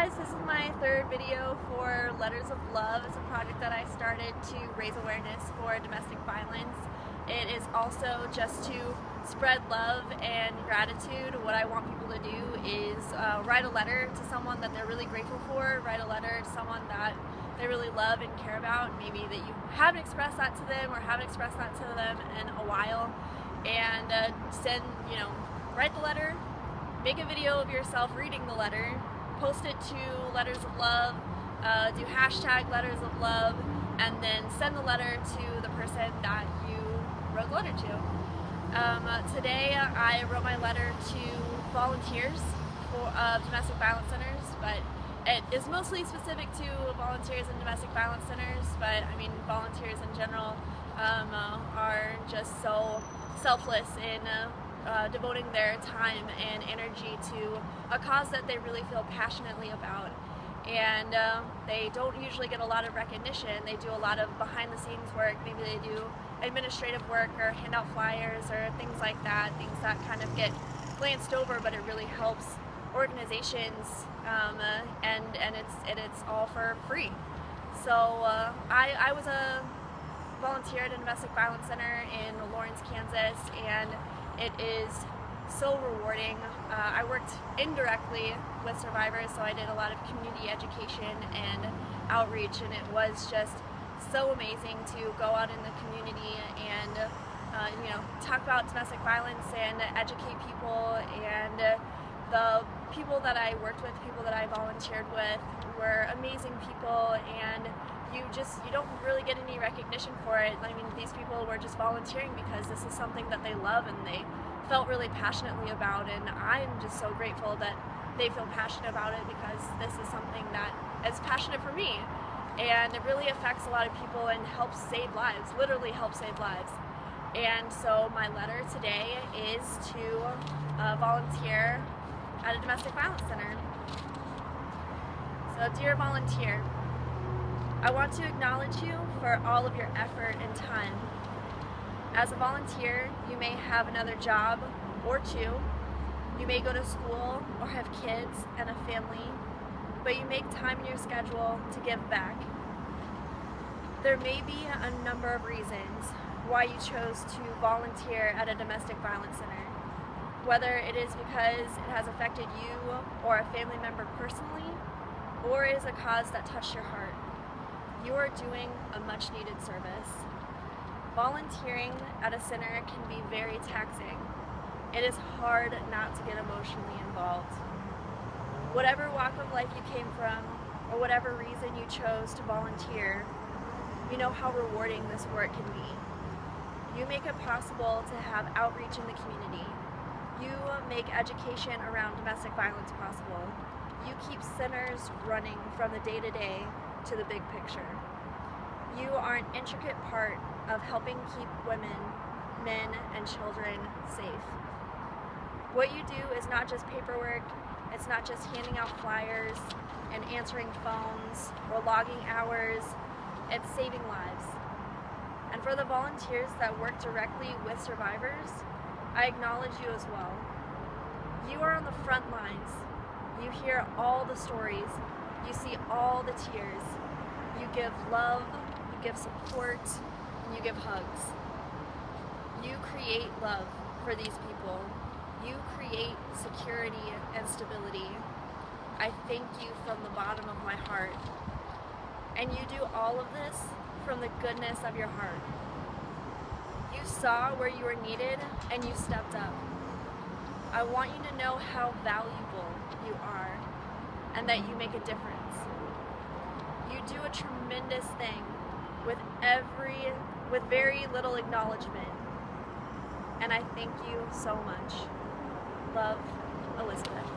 guys, this is my third video for Letters of Love. It's a project that I started to raise awareness for domestic violence. It is also just to spread love and gratitude. What I want people to do is write a letter to someone that they're really grateful for, write a letter to someone that they really love and care about, maybe that you haven't expressed that to them or haven't expressed that to them in a while, and write the letter, make a video of yourself reading the letter, post it to Letters of Love, do hashtag Letters of Love, and then send the letter to the person that you wrote the letter to. Today I wrote my letter to volunteers for domestic violence centers, but it is mostly specific to volunteers in domestic violence centers, but I mean volunteers in general are just so selfless in devoting their time and energy to a cause that they really feel passionately about. And they don't usually get a lot of recognition. They do a lot of behind the scenes work. Maybe they do administrative work or hand out flyers or things like that, things that kind of get glanced over, but it really helps organizations, and it's all for free. So I was a volunteer at a domestic violence center in Lawrence, Kansas, and it is so rewarding. I worked indirectly with survivors, so I did a lot of community education and outreach, and it was just so amazing to go out in the community and talk about domestic violence and educate people. And the people that I worked with, people that I volunteered with, were amazing people, and you don't really get any recognition for it. I mean, these people were just volunteering because this is something that they love and they felt really passionately about, and I'm just so grateful that they feel passionate about it, because this is something that is passionate for me, and it really affects a lot of people and helps save lives, literally helps save lives. And so my letter today is to volunteer at a domestic violence center. So, dear volunteer, I want to acknowledge you for all of your effort and time. As a volunteer, you may have another job or two, you may go to school or have kids and a family, but you make time in your schedule to give back. There may be a number of reasons why you chose to volunteer at a domestic violence center, whether it is because it has affected you or a family member personally, or it is a cause that touched your heart. You are doing a much needed service. Volunteering at a center can be very taxing. It is hard not to get emotionally involved. Whatever walk of life you came from, or whatever reason you chose to volunteer, you know how rewarding this work can be. You make it possible to have outreach in the community. You make education around domestic violence possible. You keep centers running from the day-to-day to the big picture. You are an intricate part of helping keep women, men, and children safe. What you do is not just paperwork, it's not just handing out flyers and answering phones or logging hours, it's saving lives. And for the volunteers that work directly with survivors, I acknowledge you as well. You are on the front lines. You hear all the stories, you see all the tears, you give love, you give support, and you give hugs. You create love for these people. You create security and stability. I thank you from the bottom of my heart. And you do all of this from the goodness of your heart. You saw where you were needed and you stepped up. I want you to know how valuable you are and that you make a difference. You do a tremendous thing with very little acknowledgement, and I thank you so much. Love, Elizabeth.